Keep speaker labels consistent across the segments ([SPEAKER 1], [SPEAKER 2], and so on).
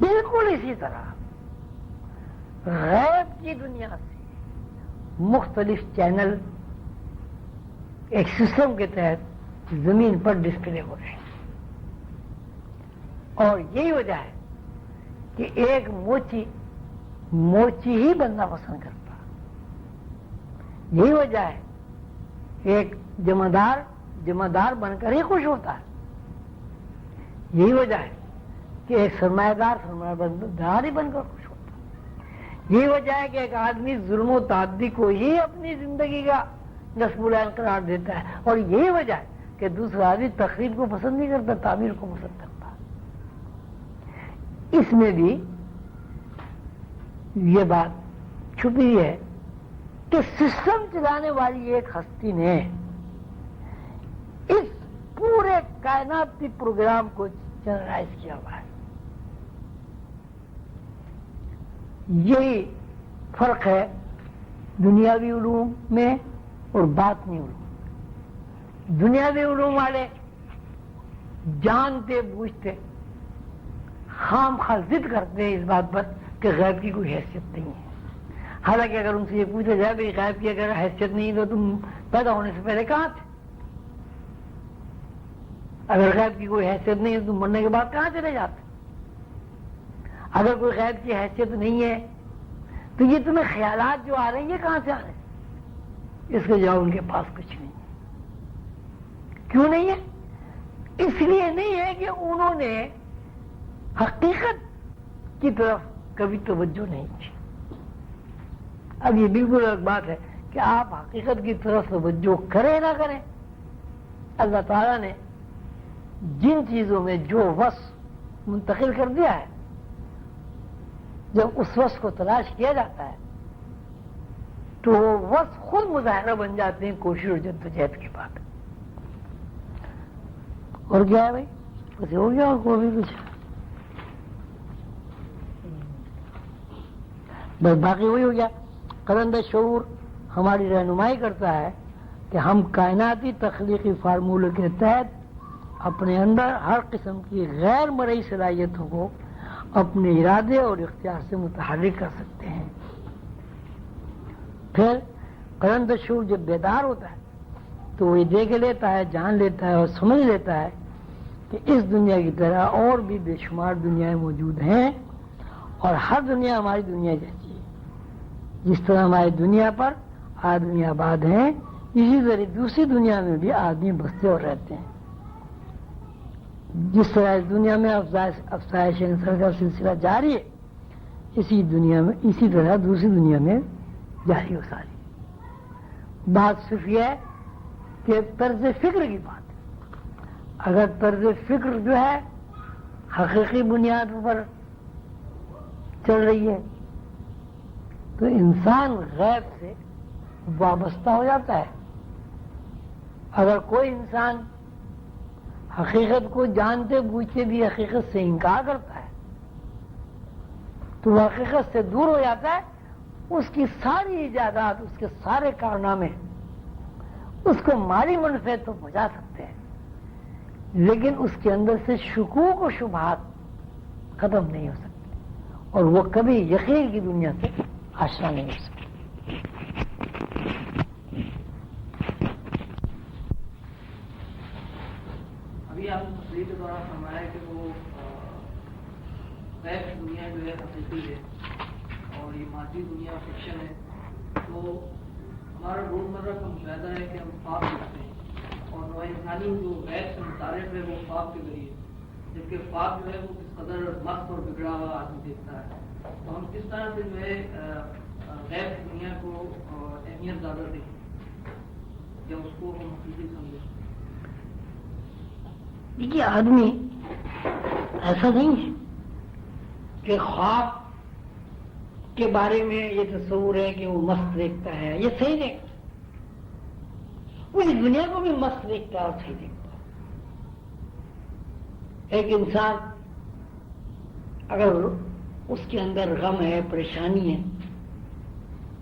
[SPEAKER 1] بالکل اسی طرح غیب کی دنیا سے مختلف چینل ایک سسٹم کے تحت زمین پر ڈسپلے ہو رہے ہیں، اور یہی وجہ ہے کہ ایک موچی ہی بننا پسند کرتا، یہی وجہ ہے کہ ایک جمع دار بن کر ہی خوش ہوتا ہے، یہی وجہ ہے کہ ایک سرمایہ دار ہی بن کر خوش ہوتا ہے، یہی وجہ ہے کہ ایک آدمی ظلم و تعدی کو ہی اپنی زندگی کا نصب العین قرار دیتا ہے، اور یہی وجہ ہے کہ دوسرا آدمی تخریب کو پسند نہیں کرتا، تعمیر کو پسند کرتا۔ اس میں بھی یہ بات چھپی ہے کہ سسٹم چلانے والی ایک ہستی نے اس پورے کائناتی پروگرام کو جنرلائز کیا ہوا ہے۔ یہی فرق ہے دنیاوی علوم میں اور باطنی علوم۔ دنیاوی علوم والے جانتے بوجھتے خام خواہ ضد کرتے ہیں اس بات پر کہ غیب کی کوئی حیثیت نہیں ہے، حالانکہ اگر ان سے یہ پوچھا جائے بھائی غیب کی اگر حیثیت نہیں تو تم پیدا ہونے سے پہلے کہاں تھے؟ اگر غیب کی کوئی حیثیت نہیں ہے تو تم مرنے کے بعد کہاں چلے جاتے؟ اگر کوئی غیب کی حیثیت نہیں ہے تو یہ تمہیں خیالات جو آ رہے ہیں یہ کہاں سے آ رہے ہیں؟ اس کے جواب ان کے پاس کچھ نہیں ہے۔ کیوں نہیں ہے؟ اس لیے نہیں ہے کہ انہوں نے حقیقت کی طرف کبھی توجہ نہیں کی۔ اب یہ بالکل ایک بات ہے کہ آپ حقیقت کی طرف توجہ کریں نہ کریں، اللہ تعالیٰ نے جن چیزوں میں جو وصف منتقل کر دیا ہے، جب اس وصف کو تلاش کیا جاتا ہے تو وہ وصف خود مظاہرہ بن جاتے ہیں کوشش اور جدوجہد کے بعد۔ اور کیا ہے بھائی؟ کچھ ہو گیا اور کوئی بھی کچھ؟ بس باقی وہی ہو گیا، قلندر شعور ہماری رہنمائی کرتا ہے کہ ہم کائناتی تخلیقی فارمولے کے تحت اپنے اندر ہر قسم کی غیر مرئی صلاحیتوں کو اپنے ارادے اور اختیار سے متحرک کر سکتے ہیں۔ پھر قلندر شعور جب بیدار ہوتا ہے تو وہ یہ دیکھ لیتا ہے، جان لیتا ہے اور سمجھ لیتا ہے کہ اس دنیا کی طرح اور بھی بے شمار دنیایں موجود ہیں، اور ہر دنیا ہماری دنیا جیسی ہے۔ جس طرح ہماری دنیا پر آدمی آباد ہیں، اسی طرح دوسری دنیا میں بھی آدمی بستے اور رہتے ہیں۔ جس طرح اس دنیا میں افزائش انسان کا سلسلہ جاری ہے، اسی طرح دوسری دنیا میں جاری ہو ساری۔ بات صرف یہ ہے کہ طرز فکر کی بات ہے۔ اگر طرز فکر جو ہے حقیقی بنیاد پر چل رہی ہے تو انسان غیب سے وابستہ ہو جاتا ہے۔ اگر کوئی انسان حقیقت کو جانتے بوجھتے بھی حقیقت سے انکار کرتا ہے تو وہ حقیقت سے دور ہو جاتا ہے۔ اس کی ساری ایجادات، اس کے سارے کارنامے اس کو مالی منفعت تو پہنچا سکتے ہیں، لیکن اس کے اندر سے شکوک و شبہات ختم نہیں ہو سکتے، اور وہ کبھی یقین کی دنیا سے آشنا نہیں ہو سکتے۔
[SPEAKER 2] ابھی آپ نے تقریر کے دوران فرمایا کہ وہ غیب کی دنیا جو ہے حقیقی ہے اور یہ مادی دنیا فکشن ہے، تو ہمارا روزمرہ کا مشاہدہ ہے کہ ہم خواب دیکھتے ہیں اور نوع انسانی جو غیب سے متعارف ہے وہ خواب کے ذریعے، جبکہ خواب جو ہے وہ کس قدر مست اور بگڑا ہوا آدمی دیکھتا ہے، تو ہم کس طرح سے جو ہے غیب کی دنیا کو اہمیت زیادہ دیں یا اس کو ہم حقیقی سمجھیں؟
[SPEAKER 1] دیکھیے، آدمی ایسا نہیں ہے کہ خواب کے بارے میں یہ تصور ہے کہ وہ مست دیکھتا ہے، یہ صحیح دیکھتا ہے، وہ اس دنیا کو بھی مست دیکھتا ہے اور صحیح دیکھتا ہے۔ ایک انسان اگر اس کے اندر غم ہے، پریشانی ہے،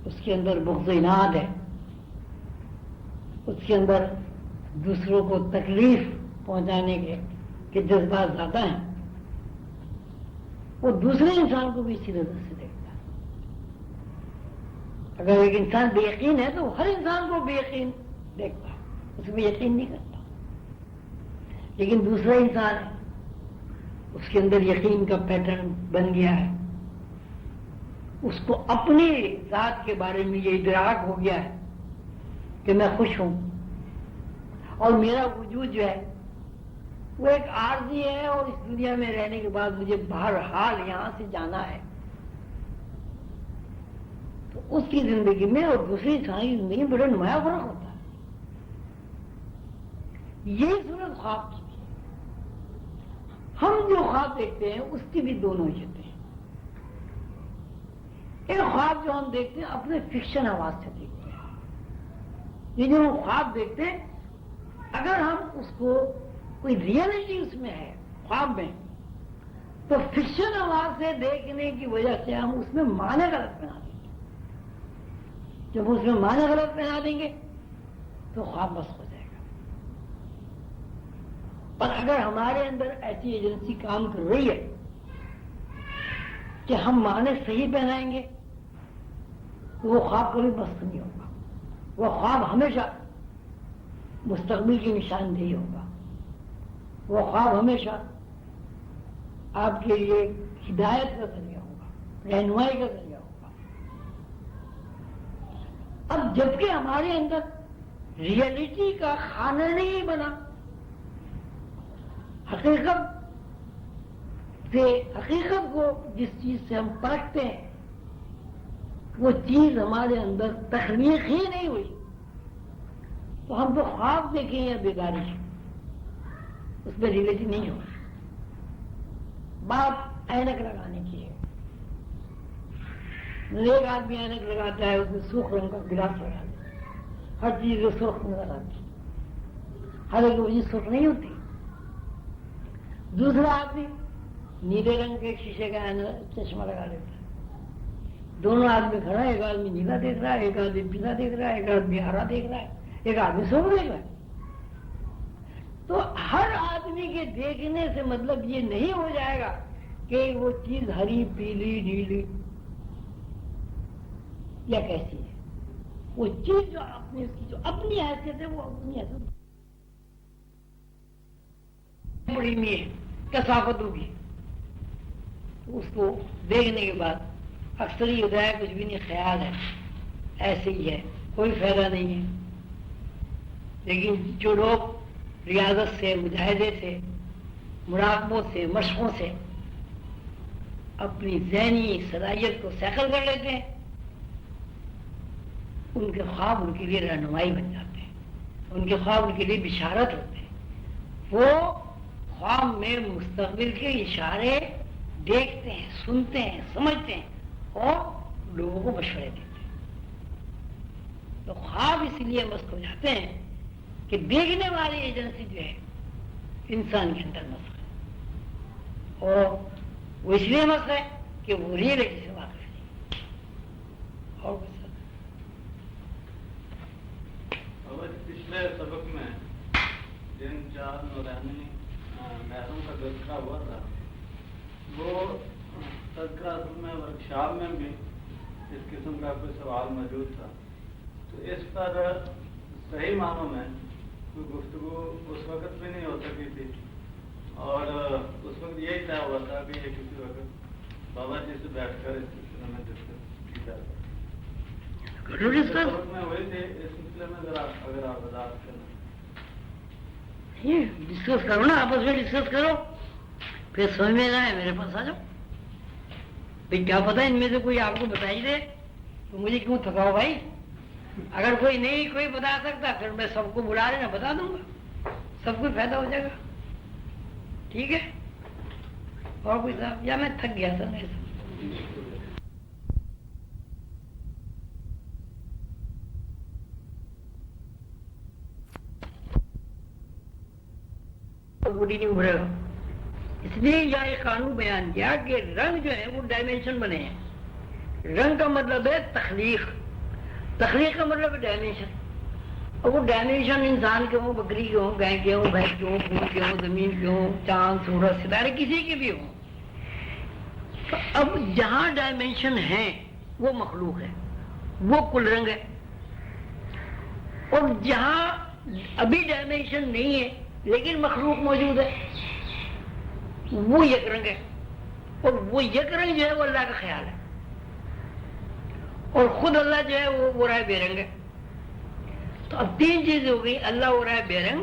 [SPEAKER 1] اس کے اندر بغض و عناد ہے، اس کے اندر دوسروں کو تکلیف پہنچانے کے جذبات زیادہ ہیں، وہ دوسرے انسان کو بھی اسی نظر سے دیکھتا ہے. اگر ایک انسان بے یقین ہے تو ہر انسان کو بے یقین دیکھتا ہے, اس میں یقین نہیں کرتا. لیکن دوسرا انسان ہے, اس کے اندر یقین کا پیٹرن بن گیا ہے, اس کو اپنی ذات کے بارے میں یہ ادراک ہو گیا ہے کہ میں خوش ہوں اور میرا وجود جو ہے وہ ایک عارضی ہے, اور اس دنیا میں رہنے کے بعد مجھے بہرحال یہاں سے جانا ہے. تو اس کی زندگی میں اور دوسری انسان کی زندگی میں بڑا نمایاں فرق ہوتا ہے. یہ صورت خواب کی بھی ہے. ہم جو خواب دیکھتے ہیں اس کی بھی دو نوعیتیں ہیں. ایک خواب جو ہم دیکھتے ہیں اپنے فکشن آواز سے دیکھتے ہیں. یہ جو ہم خواب دیکھتے ہیں اگر ہم اس کو کوئی ریئلٹی اس میں ہے خواب میں, تو فکشن آواز سے دیکھنے کی وجہ سے ہم اس میں معنی غلط بنا دیں گے. جب اس میں معنی غلط بنا دیں گے تو خواب بس ہو جائے گا. اور اگر ہمارے اندر ایسی ایجنسی کام کر رہی ہے کہ ہم معنی صحیح بنائیں گے تو وہ خواب کبھی بس نہیں ہوگا. وہ خواب ہمیشہ مستقبل کی نشاندہی ہوگا. وہ خواب ہمیشہ آپ کے لیے ہدایت کا ذریعہ ہوگا, رہنمائی کا ذریعہ ہوگا. اب جبکہ ہمارے اندر ریئلٹی کا خانہ نہیں بنا, حقیقت کو جس چیز سے ہم پرکھتے ہیں وہ چیز ہمارے اندر تخلیق ہی نہیں ہوئی, تو ہم تو خواب دیکھیں یا بیداری, اس میں ریئلٹی نہیں ہوگی. بات اینک لگانے کی ہے. ایک آدمی اینک لگاتا ہے, اس میں سرخ رنگ کا گلاس لگا دیتا ہے, ہر چیز سرخ نظر آتی ہے, حالانکہ وہ چیز سرخ نہیں ہوتی. دوسرا آدمی نیلے رنگ کے شیشے کا چشمہ لگا لیتا ہے. دونوں آدمی کھڑا ہے, ایک آدمی نیلا دیکھ رہا ہے, ایک آدمی پیلا دیکھ رہا ہے, ایک آدمی ہرا دیکھ رہا ہے, ایک آدمی سرخ دیکھ رہا ہے. تو ہر آدمی کے دیکھنے سے مطلب یہ نہیں ہو جائے گا کہ وہ چیز ہری پیلی نیلی یا کیسی ہے. وہ چیز جو اپنی اس کی جو اپنی حیثیت ہے وہ اپنی حیثیت بڑی میں کثافت ہوگی. اس کو دیکھنے کے بعد اکثر ہی ہوتا ہے کچھ بھی نہیں, خیال ہے, ایسے ہی ہے, کوئی فائدہ نہیں ہے. لیکن جو لوگ ریاضت سے, مجاہدے سے, مراقبوں سے, مشقوں سے اپنی ذہنی صلاحیت کو سیکل کر لیتے ہیں, ان کے خواب ان کے لیے رہنمائی بن جاتے ہیں, ان کے خواب ان کے لیے بشارت ہوتے ہیں. وہ خواب میں مستقبل کے اشارے دیکھتے ہیں, سنتے ہیں, سمجھتے ہیں اور لوگوں کو مشورے دیتے ہیں. تو خواب اس لیے مست ہو جاتے ہیں کہ دیکھنے والی ایجنسی جو ہے انسان کے اندر مست ہے, اور وہ اس لیے مست ہے کہ وہ ریئلٹی سے واقف نہیں. اور
[SPEAKER 3] پچھلے سبق میں جن 4 نورانی محروم کا تذکرہ ہوا تھا, وہ تذکرہ اصل میں ورکشاپ میں بھی اس قسم کا کوئی سوال موجود تھا. تو اس پر صحیح معنوں میں کوئی گفتگو اس وقت بھی نہیں ہو سکی تھی, اور اس وقت یہی طے ہوا تھا کہ یہ کسی وقت بابا جی سے بیٹھ کر اس سلسلے میں ڈسکس کی جائے. میں ہوئی تھی, اس سلسلے میں ذرا اگر آپ وضاحت کرنا.
[SPEAKER 1] ڈسکس کرو نا, آپس میں ڈسکس کرو, پھر سمجھ میں آئے میرے پاس آ جاؤ. بھائی کیا پتا ان میں سے کوئی آپ کو بتائی دے تو مجھے کیوں تھکاؤ بھائی. اگر کوئی نہیں کوئی بتا سکتا پھر میں سب کو بلا لینا, بتا دوں گا, سب کو فائدہ ہو جائے گا. ٹھیک ہے, اور کوئی صاحب, یا میں تھک گیا سر. بوڈی نہیں ابھرے گا. اس لیے یہاں ایک قانون بیان کیا کہ رنگ جو ہے وہ ڈائمینشن بنے ہیں. رنگ کا مطلب ہے تخلیق, تخلیق کا مطلب ہے ڈائمینشن. اور وہ ڈائمینشن انسان کے ہوں, بکری کے ہوں, گائے کے ہوں, بھینس کے ہوں, پھول کے ہوں, زمین کے ہوں, چاند, سورج, ستارے, کسی کے بھی ہوں. تو اب جہاں ڈائمینشن ہے وہ مخلوق ہے، وہ کل رنگ ہے، اور جہاں ابھی ڈائمینشن نہیں ہے لیکن مخلوق موجود ہے وہ یک رنگ ہے، اور وہ یک رنگ جو ہے وہ اللہ کا خیال ہے، اور خود اللہ جو ہے وہ ہو رہا ہے بے رنگ ہے۔ تو اب تین چیزیں ہو گئی، اللہ ہو رہا ہے بے رنگ،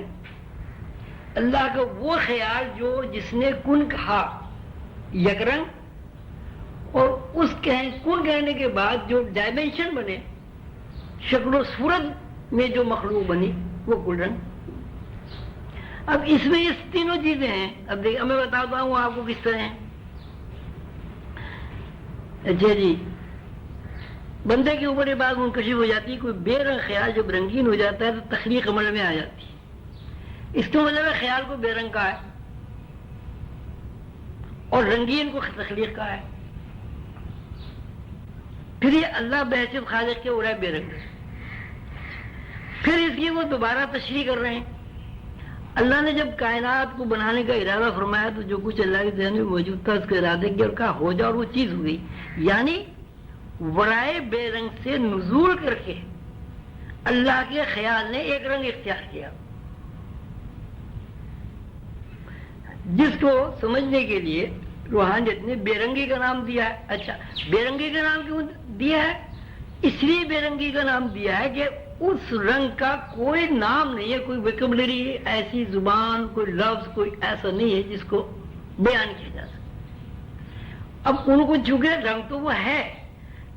[SPEAKER 1] اللہ کا وہ خیال جو جس نے کن کہا یک رنگ، اور اس کن کہنے کے بعد جو ڈائمینشن بنے، شکل و صورت میں جو مخلوق بنی وہ کل رنگ۔ اب اس میں یہ تینوں چیزیں ہیں۔ اب دیکھیں میں بتاتا ہوں آپ کو کس طرح ہیں۔ اچھا جی، بندے کے اوپر یہ بات منکشف ہو جاتی ہے، کوئی بے رنگ خیال جب رنگین ہو جاتا ہے تو تخلیق عمل میں آ جاتی ہے۔ اس کا مطلب ہے خیال کو بے رنگ کہا ہے اور رنگین کو تخلیق کہا ہے۔ پھر یہ اللہ بحیثیت خالق کے ہو رہا ہے بے رنگ، پھر اس کی وہ دوبارہ تشریح کر رہے ہیں۔ اللہ نے جب کائنات کو بنانے کا ارادہ فرمایا تو جو کچھ اللہ کے ذہن میں موجود تھا اس کے ارادے کیا اور کہا ہو جا، اور وہ چیز ہو گئی، یعنی ورائے بے رنگ سے نزول کر کے اللہ کے خیال نے ایک رنگ اختیار کیا، جس کو سمجھنے کے لیے روحانیت نے بے رنگی کا نام دیا ہے۔ اچھا، بے رنگی کا نام کیوں دیا ہے؟ اس لیے بے رنگی کا نام دیا ہے کہ اس رنگ کا کوئی نام نہیں ہے، کوئی ویکیبلری، ایسی زبان، کوئی لفظ، کوئی ایسا نہیں ہے جس کو بیان کیا جا سکے۔ اب ان کو چونکہ رنگ تو وہ ہے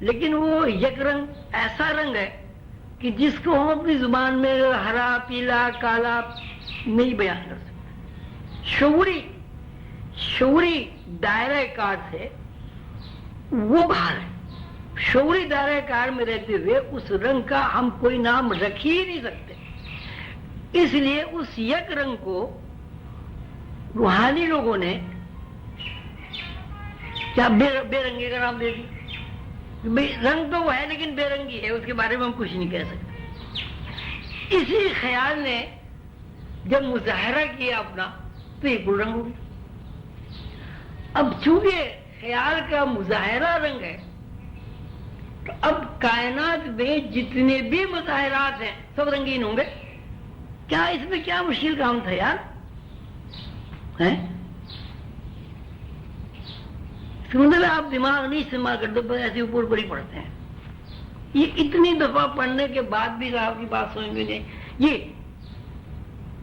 [SPEAKER 1] لیکن وہ یک رنگ ایسا رنگ ہے کہ جس کو ہم اپنی زبان میں ہرا، پیلا، کالا نہیں بیان کر سکتے۔ شعوری دائرہ کار سے وہ باہر ہے، شعوری دائرہ کار میں رہتے ہوئے اس رنگ کا ہم کوئی نام رکھ ہی نہیں سکتے۔ اس لیے اس یک رنگ کو روحانی لوگوں نے کیا بے رنگی کا نام دے دیا۔ رنگ تو وہ ہے لیکن بے رنگی ہے، اس کے بارے میں ہم کچھ نہیں کہہ سکتے۔ اسی خیال نے جب مظاہرہ کیا اپنا تو یہ کل رنگ ہو گیا۔ اب چونکہ خیال کا مظاہرہ رنگ ہے تو اب کائنات میں جتنے بھی مظاہرات ہیں سب رنگین ہوں گے۔ کیا اس میں کیا مشکل کام تھا یار؟ مطلب آپ دماغ نہیں استعمال کرتے، بس ایسے اوپر پڑی پڑھتے ہیں۔ یہ اتنی دفعہ پڑھنے کے بعد بھی آپ کی بات سمجھ میں نہیں۔ یہ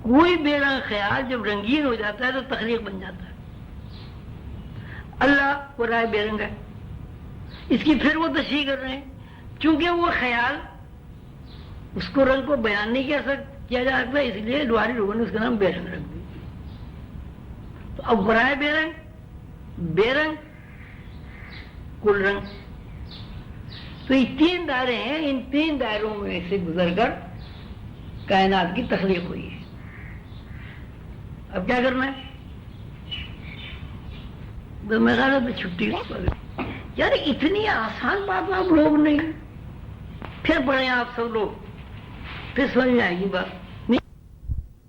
[SPEAKER 1] کوئی بے رنگ خیال جب رنگین ہو جاتا ہے تو تخلیق بن جاتا ہے۔ اللہ کو رائے بے رنگ ہے، اس کی پھر وہ تشریح کر رہے ہیں، چونکہ وہ خیال اس کو رنگ کو بیان نہیں کیا جا سکتا، اس لیے لوہاری لوگوں نے اس کا نام بے رنگ رکھ دیا۔ تو اب برائے بے رنگ کل رنگ، تو یہ تین دائرے ہیں، ان تین دائروں میں سے گزر کر کائنات کی تخلیق ہوئی ہے۔ اب کیا کرنا ہے؟ تو میں خیال ہے چھٹی یار اتنی آسان بات آپ لوگ نہیں، پھر پڑھیں آپ سب لوگ، پھر سمجھ میں آئے گی بات۔